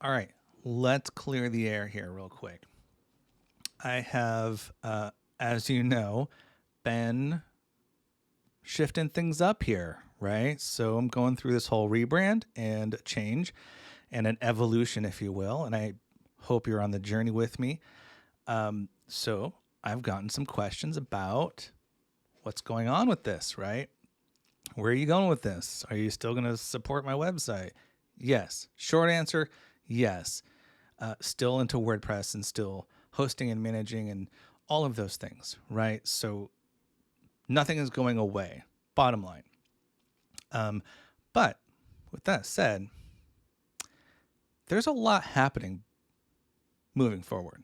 All right, let's clear the air here real quick. I have, as you know, been shifting things up here, right? So I'm going through this whole rebrand and change and an evolution, if you will. And I hope you're on the journey with me. So I've gotten some questions about what's going on with this, right? Where are you going with this? Are you still going to support my website? Yes. Short answer, yes. Still into WordPress and still hosting and managing and all of those things, right? So nothing is going away, bottom line. But with that said, there's a lot happening moving forward.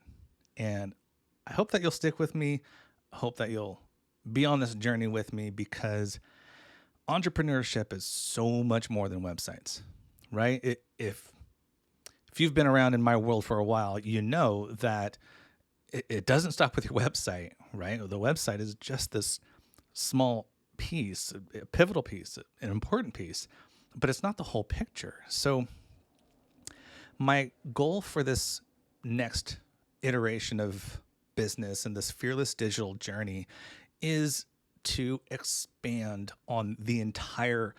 And I hope that you'll stick with me. I hope that you'll be on this journey with me because entrepreneurship is so much more than websites, right? If you've been around in my world for a while, you know that it doesn't stop with your website, right? The website is just this small piece, a pivotal piece, an important piece, but it's not the whole picture. So my goal for this next iteration of business and this fearless digital journey is to expand on the entire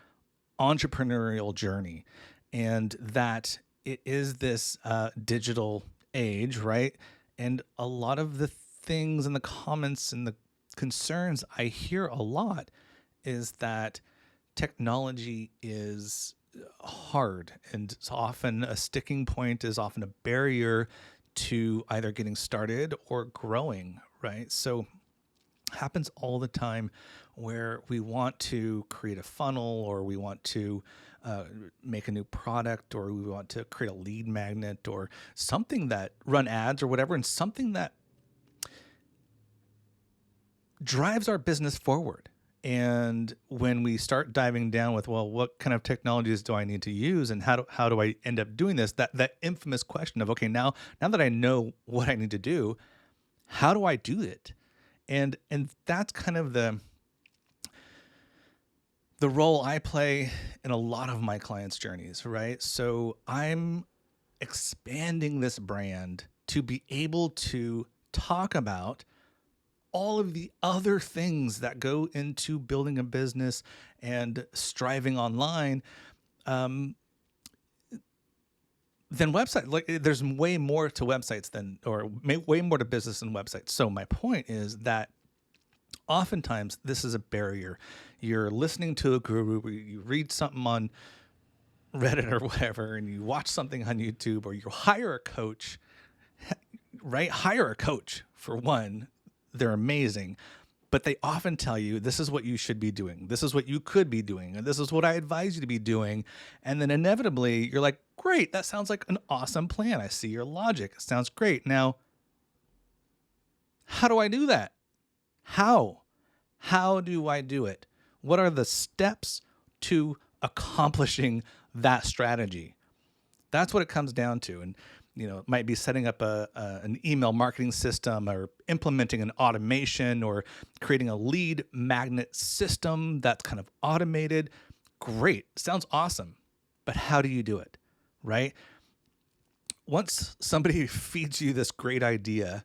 entrepreneurial journey, and that it is this digital age, right? And a lot of the things and the comments and the concerns I hear a lot is that technology is hard, and it's often a sticking point, is often a barrier to either getting started or growing, right? So happens all the time where we want to create a funnel, or we want to make a new product, or we want to create a lead magnet or something that run ads or whatever, and something that drives our business forward. And when we start diving down with, well, what kind of technologies do I need to use, and how do I end up doing this? That infamous question of, okay, now that I know what I need to do, how do I do it? And that's kind of the role I play in a lot of my clients' journeys, right? So I'm expanding this brand to be able to talk about all of the other things that go into building a business and striving online, than website. Like, there's way more to websites than, or way more to business than websites. So my point is that oftentimes this is a barrier. You're listening to a guru, you read something on Reddit or whatever, and you watch something on YouTube, or you hire a coach, right? Hire a coach for one. They're amazing, but they often tell you, this is what you should be doing. This is what you could be doing. And this is what I advise you to be doing. And then inevitably you're like, great, that sounds like an awesome plan. I see your logic. It sounds great. Now, how do I do that? How do I do it? What are the steps to accomplishing that strategy? That's what it comes down to. And, it might be setting up an email marketing system, or implementing an automation, or creating a lead magnet system that's kind of automated. Great. Sounds awesome. But how do you do it? Right? Once somebody feeds you this great idea,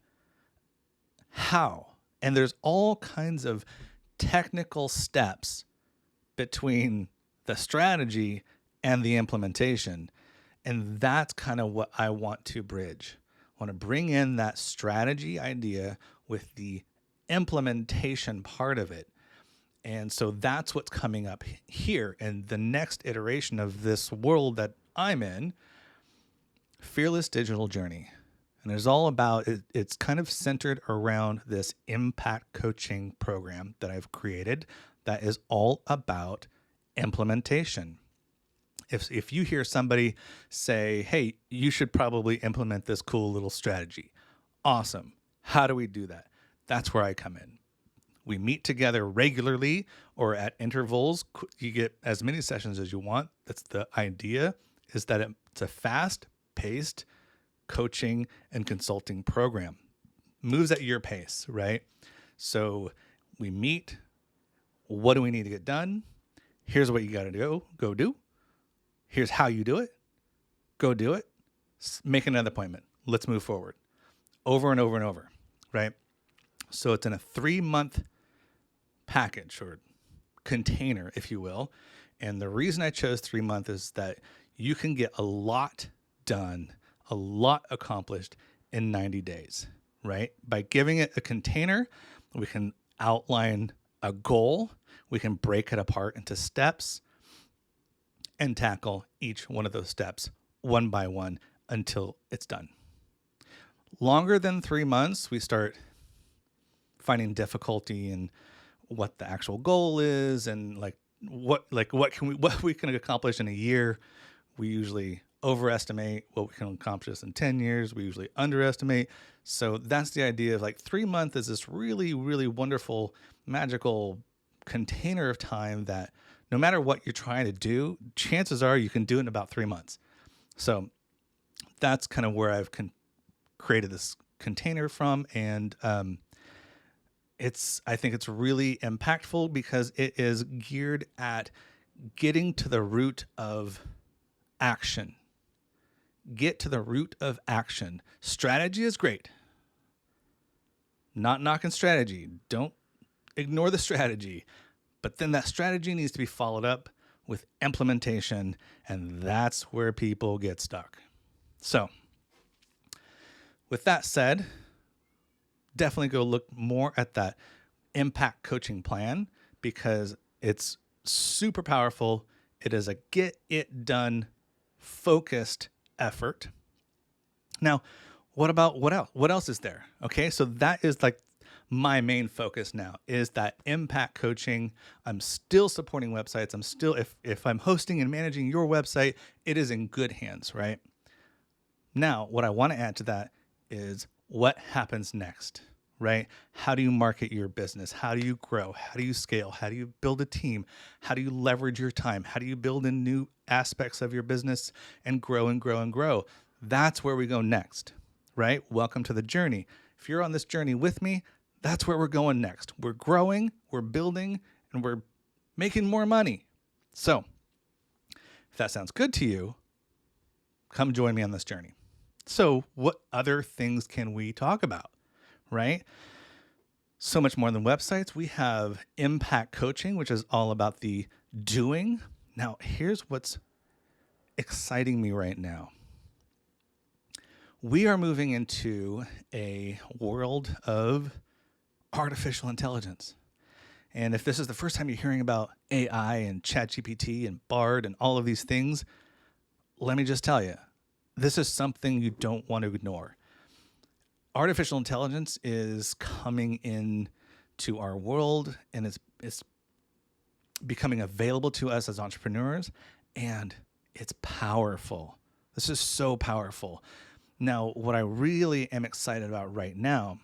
how? And there's all kinds of technical steps between the strategy and the implementation. And that's kind of what I want to bridge. I want to bring in that strategy idea with the implementation part of it. And so that's what's coming up here. And the next iteration of this world that I'm in, Fearless Digital Journey. And it's all about, it's kind of centered around this impact coaching program that I've created that is all about implementation. If you hear somebody say, hey, you should probably implement this cool little strategy, awesome. How do we do that? That's where I come in. We meet together regularly or at intervals. You get as many sessions as you want. That's the idea, is that it's a fast-paced coaching and consulting program. Moves at your pace, right? So we meet. What do we need to get done? Here's what you got to go do. Here's how you do it. Go do it. Make another appointment. Let's move forward. Over and over and over, right? So it's in a 3-month package or container, if you will. And the reason I chose 3 months is that you can get a lot done, a lot accomplished in 90 days, right? By giving it a container, we can outline a goal, we can break it apart into steps and tackle each one of those steps one by one until it's done. Longer than 3 months, we start finding difficulty in what the actual goal is and what we can accomplish in a year. We usually overestimate what we can accomplish in 10 years. We usually underestimate. So that's the idea of 3 months is this really, really wonderful, magical container of time that no matter what you're trying to do, chances are you can do it in about 3 months. So that's kind of where I've created this container from. And I think it's really impactful because it is geared at getting to the root of action. Get to the root of action. Strategy is great. Not knocking strategy. Don't ignore the strategy. But then that strategy needs to be followed up with implementation, and that's where people get stuck. So, with that said, definitely go look more at that impact coaching plan because it's super powerful. It is a get it done focused effort. Now, what else? What else is there? Okay, so that is my main focus now is that impact coaching. I'm still supporting websites. I'm still, if I'm hosting and managing your website, it is in good hands, right? Now, what I want to add to that is what happens next, right? How do you market your business? How do you grow? How do you scale? How do you build a team? How do you leverage your time? How do you build in new aspects of your business and grow and grow and grow? That's where we go next, right? Welcome to the journey. If you're on this journey with me, that's where we're going next. We're growing, we're building, and we're making more money. So if that sounds good to you, come join me on this journey. So what other things can we talk about, right? So much more than websites. We have impact coaching, which is all about the doing. Now, here's what's exciting me right now. We are moving into a world of artificial intelligence. And if this is the first time you're hearing about AI and ChatGPT and Bard and all of these things, let me just tell you, this is something you don't want to ignore. Artificial intelligence is coming in to our world and it's becoming available to us as entrepreneurs, and it's powerful. This is so powerful. Now, what I really am excited about right now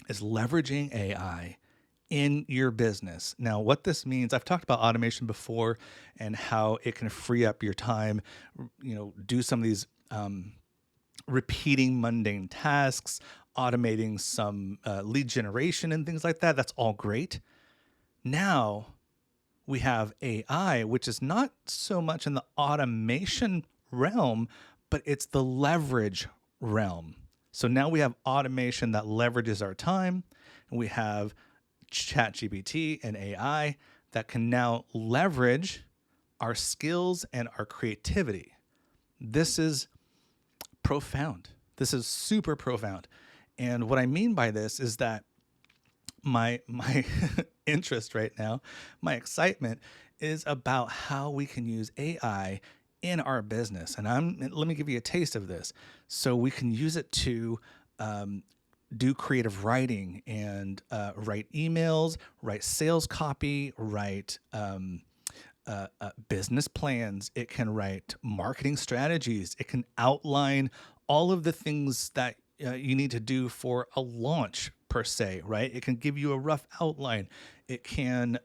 is leveraging AI in your business. Now, what this means, I've talked about automation before and how it can free up your time, do some of these repeating mundane tasks, automating some lead generation and things like that. That's all great. Now we have AI, which is not so much in the automation realm, but it's the leverage realm. So now we have automation that leverages our time, and we have ChatGPT and AI that can now leverage our skills and our creativity. This is profound. This is super profound. And what I mean by this is that my interest right now, my excitement is about how we can use AI in our business. And let me give you a taste of this. So we can use it to do creative writing and write emails, write sales copy, write business plans. It can write marketing strategies. It can outline all of the things that you need to do for a launch per se, right? It can give you a rough outline. It can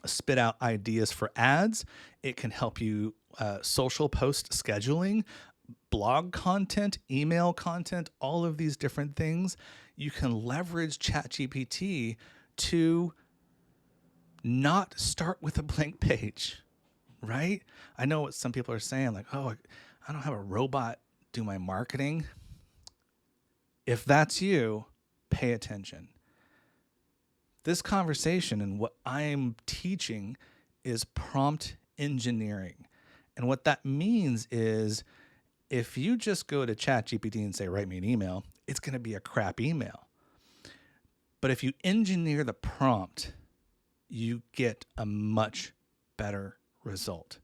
spit out ideas for ads. It can help you social post scheduling, blog content, email content, all of these different things. You can leverage ChatGPT to not start with a blank page, right? I know what some people are saying, like, oh, I don't have a robot do my marketing. If that's you, pay attention. This conversation and what I'm teaching is prompt engineering. And what that means is if you just go to ChatGPT and say, write me an email, it's going to be a crap email. But if you engineer the prompt, you get a much better result.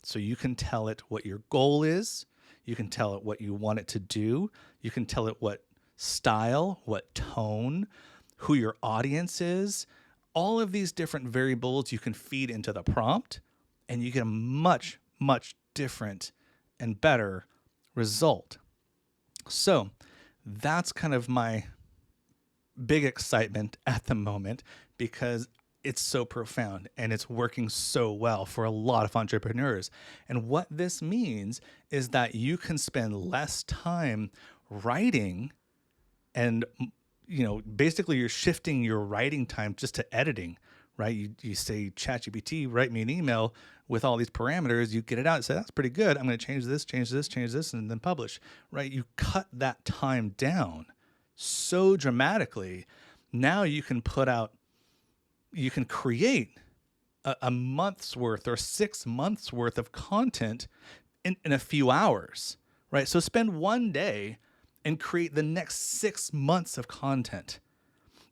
So you can tell it what your goal is. You can tell it what you want it to do. You can tell it what style, what tone, who your audience is. All of these different variables you can feed into the prompt, and you get a much, much different and better result. So that's kind of my big excitement at the moment, because it's so profound and it's working so well for a lot of entrepreneurs. And what this means is that you can spend less time writing and, basically you're shifting your writing time just to editing, right? You say, ChatGPT, write me an email with all these parameters, you get it out and say, that's pretty good. I'm going to change this, and then publish, right? You cut that time down so dramatically. Now you can create a month's worth or 6 months worth of content in a few hours, right? So spend one day and create the next 6 months of content.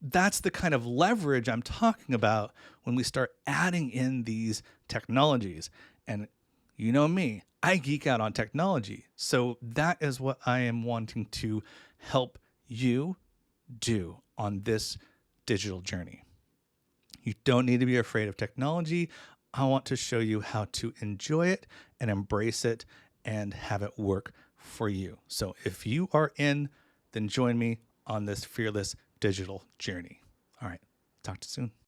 That's the kind of leverage I'm talking about when we start adding in these technologies. And you know me, I geek out on technology. So that is what I am wanting to help you do on this digital journey. You don't need to be afraid of technology. I want to show you how to enjoy it and embrace it and have it work for you. So if you are in, then join me on this fearless digital journey. All right, talk to you soon.